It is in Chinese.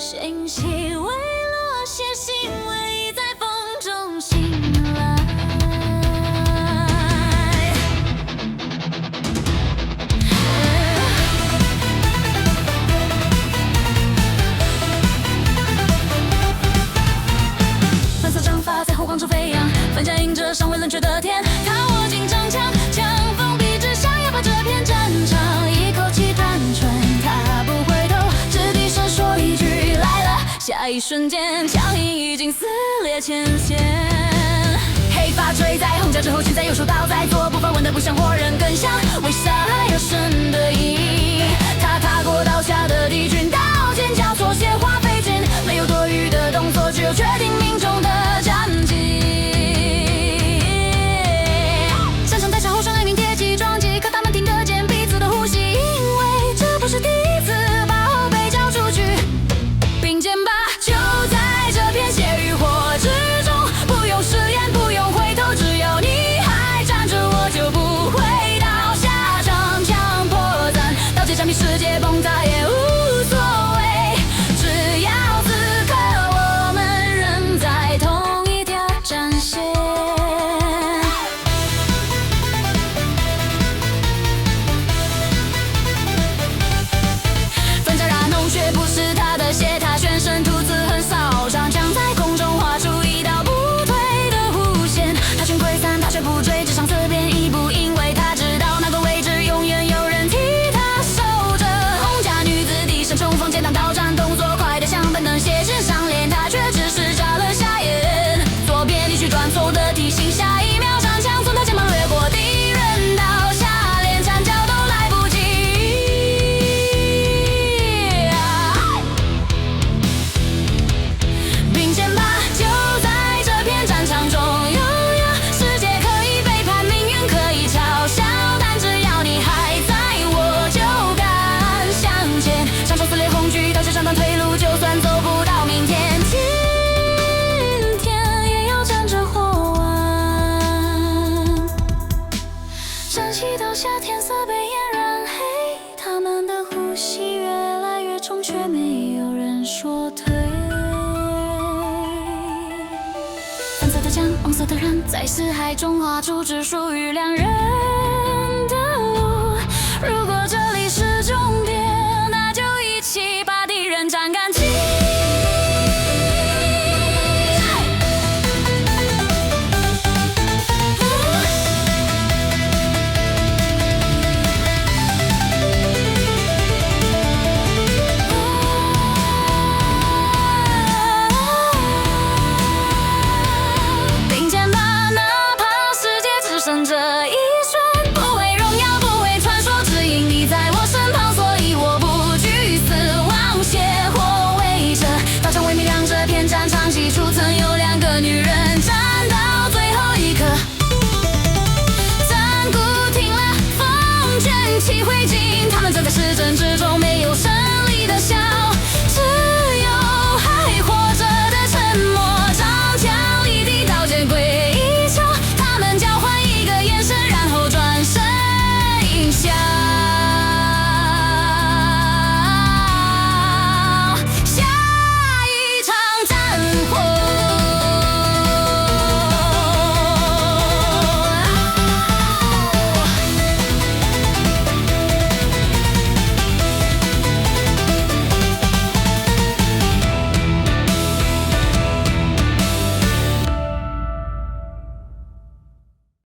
星稀微落，些欣慰在风中醒来。粉色长发在后光中飞扬，分家迎着尚未冷却的天，他握紧长枪，枪锋笔直，想要把这片战场一口气断穿。他不回头，掷地闪烁一句来了，下一瞬间，枪影已经撕裂前线。黑发垂在轰炸之后，现在右手倒在左，步伐稳得不像活人，更像为杀而生的鹰。他踏过倒下的敌军，刀剑交错，鲜花飞溅，没有多余的动作，只有确定命中的战绩。山上带上后上爱民铁骑撞击，可他们听得见彼此的呼吸，因为这不是第一次把后背交出去。并肩吧，就在这片血与火之中，不用誓言，不用回头，只要你还站着，我就不会倒下。长枪破伞，刀剑闪避，世界崩塌也无所谓，只要此刻我们仍在同一条战线。分家染浓血不是他的血，他全身突刺横扫，长枪在空中画出一道不退的弧线。他全溃散，他却不追，只想侧边一步，因为他知道那个位置永远有人替他守着。红甲女子低声冲锋，剑挡刀斩，动作快得像本能，血溅上脸，他却只是眨了下眼。左边你去转错的提醒，下一秒长枪从他肩膀掠过，敌人倒下，连站脚都来不及。并肩吧，就在这片战场中拥有世界可以背叛，命运可以嘲笑，但只要你还在，我就敢向前。上手撕裂红炬，刀血上断退路，就算走不到明天，今天也要站着活完。山西到夏，天色被嫣然黑，他们的呼吸越来越重，却没有人说退。粉色的枪，黄色的人，在死海中画出只属于两人的路。如果